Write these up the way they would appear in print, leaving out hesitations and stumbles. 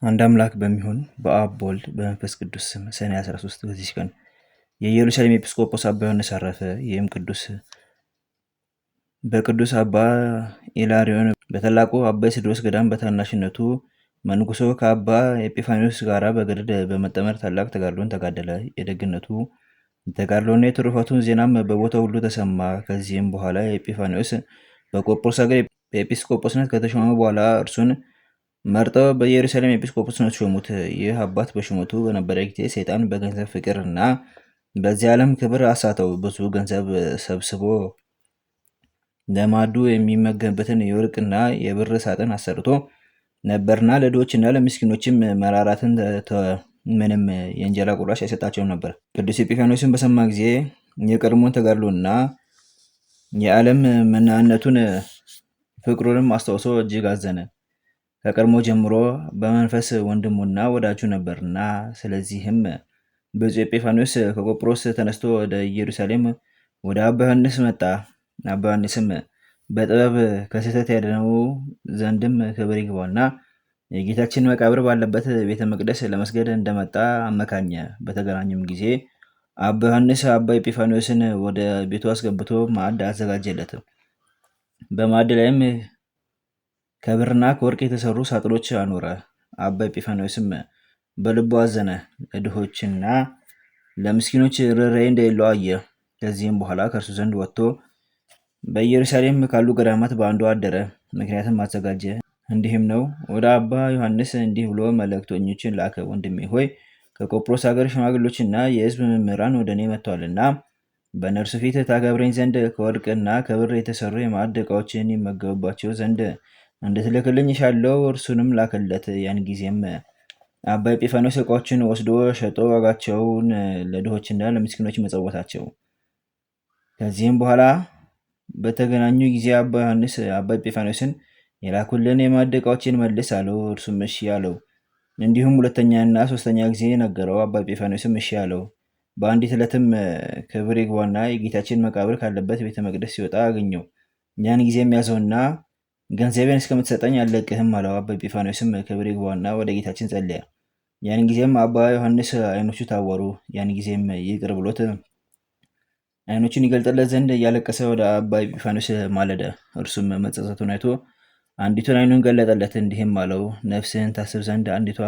አንድ አምላክ በሚሆን በአብ በወልድ በመንፈስ ቅዱስ ስም ሰኔ 13 በዚች ቀን የኢየሩሳሌም ኤጲስቆጶስ አባ ዮሐንስ አረፈ። ይህም በቅዱስ አባ ኢላሪዮን በታላቁ አባ ስድሮስ ገዳም በታናሽነቱ መንጉሶ ከአባ ኤጲፋኒዎስ ጋር በገድል በመጠመር ታላቅ ተጋድሎን ተጋደለ። የደግነቱ ተጋድሎና የትሩፋቱን ዜናም በቦታው ሁሉ ተሰማ። ከዚህም በኋላ ኤጲፋኒዎስ በቆጵሮስ ሀገር ኤጲስቆጶስነት ከተሾመ በኋላ እርሱን መርጠው በኢየሩሳሌም ኤጲስቆጶስነት ሾሙት። ይህ አባት በሹመቱ በነበረ ጊዜ ሰይጣን በገንዘብ ፍቅር እና በዚህ ዓለም ክብር አሳተው። ብዙ ገንዘብ ሰብስቦ ለማዱ የሚመገብበትን የወርቅና የብር ሳጥን አሰርቶ ነበርና ለድሆችና ለምስኪኖችም መራራትን ምንም የእንጀራ ቁራሽ አይሰጣቸውም ነበር። ቅዱስ ኤጲፋንዮስን በሰማ ጊዜ የቀድሞውን ተጋድሎና የዓለም መናነቱን ፍቅሩንም አስታውሶ እጅግ አዘነ። ከቀድሞ ጀምሮ በመንፈስ ወንድሙና ወዳጁ ነበርና። ስለዚህም ብፁዕ ኤጲፋንዮስ ከቆጵሮስ ተነስቶ ወደ ኢየሩሳሌም ወደ አባ ዮሐንስ መጣ። አባ ዮሐንስም በጥበብ ከስህተት ያድነው ዘንድም ክብር ይግባውና የጌታችን መቃብር ባለበት ቤተ መቅደስ ለመስገድ እንደመጣ አመካኘ። በተገናኙም ጊዜ አባ ዮሐንስ አባ ኤጲፋንዮስን ወደ ቤቱ አስገብቶ ማዕድ አዘጋጀለት። በማዕድ ላይም ከብርና ከወርቅ የተሰሩ ሳጥኖች አኖረ። አባ ኤጲፋንዮስም በልቡ አዘነ፣ ለድሆችና ለምስኪኖች ርኅራኄ እንደሌለው አየ። ከዚህም በኋላ ከእርሱ ዘንድ ወጥቶ በኢየሩሳሌም ካሉ ገዳማት በአንዱ አደረ። ምክንያትም አዘጋጀ። እንዲህም ነው። ወደ አባ ዮሐንስ እንዲህ ብሎ መልእክተኞችን ላከ። ወንድሜ ሆይ ከቆጵሮስ ሀገር ሽማግሎችና የሕዝብ መምህራን ወደ እኔ መጥተዋልና በእነርሱ ፊት ታከብረኝ ዘንድ ከወርቅና ከብር የተሰሩ የማዕድ ዕቃዎችን ይመገቡባቸው ዘንድ እንድትልክልኝ ሻለው። እርሱንም ላከለት። ያን ጊዜም አባ ኤጲፋንዮስ ዕቃዎችን ወስዶ ሸጦ ዋጋቸውን ለድሆችና ለምስኪኖች መጸወታቸው። ከዚህም በኋላ በተገናኙ ጊዜ አባ ዮሐንስ አባ ኤጲፋንዮስን የላኩልን የማዕድ ዕቃዎችን መልስ አለው። እርሱም እሺ አለው። እንዲሁም ሁለተኛና ሶስተኛ ጊዜ ነገረው። አባ ኤጲፋንዮስም እሺ አለው። በአንዲት ዕለትም ክብር ይግባውና የጌታችን መቃብር ካለበት ቤተ መቅደስ ሲወጣ አገኘው። ያን ጊዜም ያዘውና ገንዘቤን እስከምትሰጠኝ አልለቅህም አለው። አባ ኤጲፋንዮስም ክብር ይግባውና ወደ ጌታችን ጸለየ። ያን ጊዜም አባ ዮሐንስ ዓይኖቹ ታወሩ። ያን ጊዜም ይቅር ብሎት ዓይኖቹን ይገልጥለት ዘንድ እያለቀሰ ወደ አባ ኤጲፋንዮስ ማለደ። እርሱም መጸጸቱን አይቶ አንዲቱን ዓይኑን ገለጠለት። እንዲህም አለው፣ ነፍስህን ታስብ ዘንድ አንዲቷ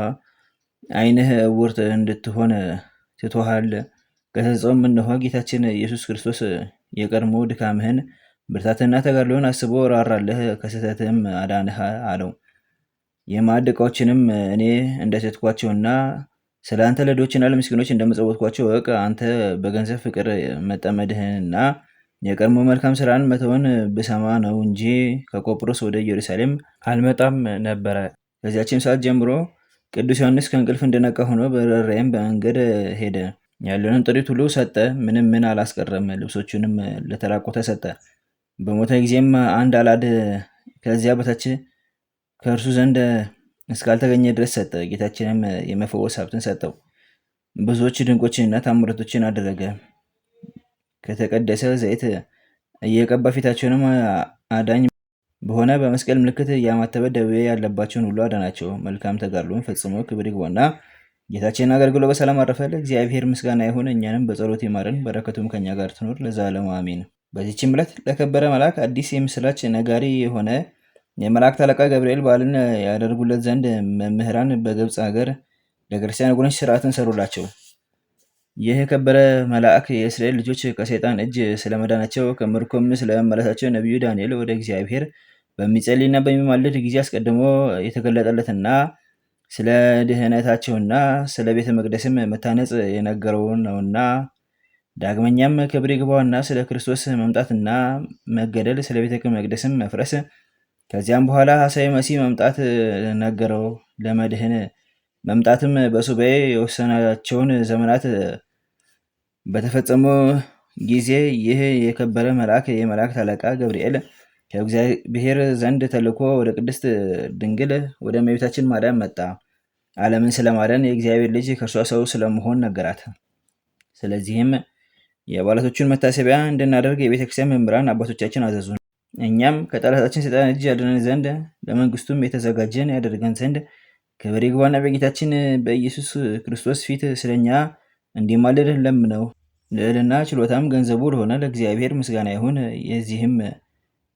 ዓይንህ ዕውርት እንድትሆን ትቶሃል። ከተጸጸውም እነሆ ጌታችን ኢየሱስ ክርስቶስ የቀድሞ ድካምህን ብርታትና ተጋድሎን አስቦ ራራልህ፣ ከስህተትም አዳንህ አለው። የማዕድ ዕቃዎችንም እኔ እንደሸጥኳቸውና ስለ አንተ ለድሆችና ለምስኪኖች እንደመጸወትኳቸው እወቅ። አንተ በገንዘብ ፍቅር መጠመድህንና የቀድሞ መልካም ስራን መተውን ብሰማ ነው እንጂ ከቆጵሮስ ወደ ኢየሩሳሌም አልመጣም ነበረ። ከዚያችም ሰዓት ጀምሮ ቅዱስ ዮሐንስ ከእንቅልፍ እንደነቃ ሆኖ በርኅራኄም በመንገድ ሄደ። ያለንን ጥሪት ሁሉ ሰጠ፣ ምንም ምን አላስቀረም። ልብሶቹንም ለተራቆተ ሰጠ። በሞተ ጊዜም አንድ አላድ ከዚያ በታች ከእርሱ ዘንድ እስካልተገኘ ድረስ ሰጠ። ጌታችንም የመፈወስ ሀብትን ሰጠው። ብዙዎች ድንቆችንና ታምራቶችን አደረገ። ከተቀደሰ ዘይት እየቀባ ፊታቸውንም አዳኝ በሆነ በመስቀል ምልክት እያማተበ ደዌ ያለባቸውን ሁሉ አዳናቸው። መልካም ተጋድሎን ፈጽሞ ክብር ይግባውና ጌታችንን አገልግሎ በሰላም አረፈ። ለእግዚአብሔር ምስጋና ይሁን፣ እኛንም በጸሎት ይማረን፣ በረከቱም ከኛ ጋር ትኖር ለዘላለሙ አሜን። በዚህችም ዕለት ለከበረ መልአክ አዲስ የምስራች ነጋሪ የሆነ የመላእክት አለቃ ገብርኤል በዓልን ያደርጉለት ዘንድ መምህራን በግብፅ ሀገር ለክርስቲያን ወገኖች ስርዓትን ሰሩላቸው። ይህ የከበረ መልአክ የእስራኤል ልጆች ከሰይጣን እጅ ስለመዳናቸው ከምርኮም ስለመመለሳቸው ነቢዩ ዳንኤል ወደ እግዚአብሔር በሚጸልይና በሚማልድ ጊዜ አስቀድሞ የተገለጠለትና ስለ ድህነታቸውና ስለ ቤተ መቅደስም መታነጽ የነገረው ነውና። ዳግመኛም ክብር ይግባውና ስለ ክርስቶስ መምጣትና መገደል፣ ስለ ቤተ መቅደስም መፍረስ፣ ከዚያም በኋላ ሐሳዊ መሲህ መምጣት ነገረው። ለመድህን መምጣትም በሱባኤ የወሰናቸውን ዘመናት በተፈጸሙ ጊዜ ይህ የከበረ መልአክ የመላእክት አለቃ ገብርኤል ከእግዚአብሔር ዘንድ ተልኮ ወደ ቅድስት ድንግል ወደ እመቤታችን ማርያም መጣ። ዓለምን ስለማዳን የእግዚአብሔር ልጅ ከእርሷ ሰው ስለመሆን ነገራት። ስለዚህም የበዓላቶቹን መታሰቢያ እንድናደርግ የቤተክርስቲያን መምህራን አባቶቻችን አዘዙን። እኛም ከጠላታችን ሰይጣን እጅ ያድነን ዘንድ ለመንግስቱም የተዘጋጀን ያደርገን ዘንድ ክብር ይግባውና በጌታችን በኢየሱስ ክርስቶስ ፊት ስለኛ እንዲማልድ ለምነው። ልዕልና ችሎታም ገንዘቡ ለሆነ ለእግዚአብሔር ምስጋና ይሁን። የዚህም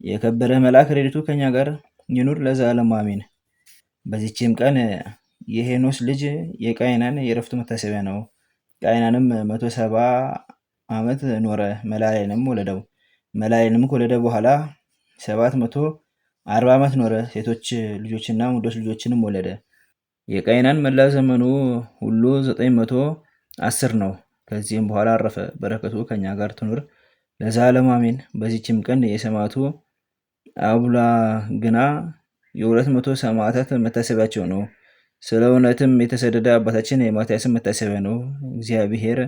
የከበረ መልአክ ረድኤቱ ከኛ ጋር ይኑር ለዘላለሙ አሜን። በዚችም ቀን የሄኖስ ልጅ የቃይናን የዕረፍቱ መታሰቢያ ነው። ቃይናንም 170 ዓመት ኖረ፣ መላልኤልንም ወለደው። መላልኤልንም ከወለደ በኋላ 740 ዓመት ኖረ፣ ሴቶች ልጆችና ወንዶች ልጆችንም ወለደ። የቃይናን መላ ዘመኑ ሁሉ 910 ነው። ከዚህም በኋላ አረፈ። በረከቱ ከኛ ጋር ትኑር ለዘላለሙ አሜን። በዚችም ቀን የሰማዕቱ አቡላግና የ200 ሰማዕታት መታሰቢያቸው ነው። ስለ እውነትም የተሰደደ አባታችን የማትያስን መታሰቢያ ነው። እግዚአብሔር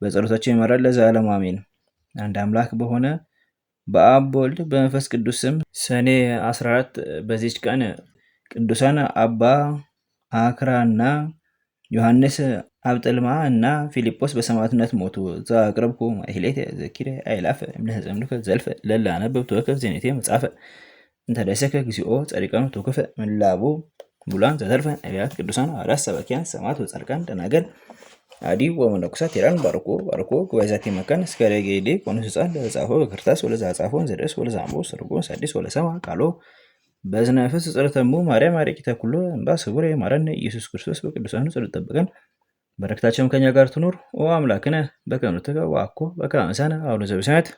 በጸሎታቸው ይማራል ለዘላለሙ አሜን። አንድ አምላክ በሆነ በአብ በወልድ በመንፈስ ቅዱስ ስም ሰኔ 14 በዚች ቀን ቅዱሳን አባ አክራና ዮሐንስ አብጥልማ እና ፊልጶስ በሰማዕትነት ሞቱ። ዘአቅረብኩ ማሕሌተ ዘኪረ አእላፈ እምለተጸምዱከ ዘልፈ ለላ አነብብ ተወከፍ ዜኔቴ መጽሐፈ እንተደሰከ እግዚኦ ጸሪቀኑ ተወከፈ ምላቡ ቡላን ዘተርፈ ነቢያት ቅዱሳን ሐዋርያት ሰባክያን ሰማዕታት ወጻድቃን ደናግል አዲ ወመነኮሳት ይራን ባርኮ ጉባኤ ዛቲ መካን እስከ ረጌዴ ቆኖስ ሕፃን ለጻፎ በክርታስ ወለዛ ጻፎን ዘደስ ወለዛ አምቦ ሰርጎ ሳዲስ ወለሰማ ቃሎ በዝነ መንፈስ ጸሎተሙ ማርያም አረቂተ ኩሎ እንባ ስቡረ ማረነ ኢየሱስ ክርስቶስ በቅዱሳኑ ጸሎት ጠብቀን በረከታቸውም ከኛ ጋር ትኑር። ኦ አምላክነ በከመ ትከ ወአኮ በከመ አምሳነ አቡነ ዘበሰማያት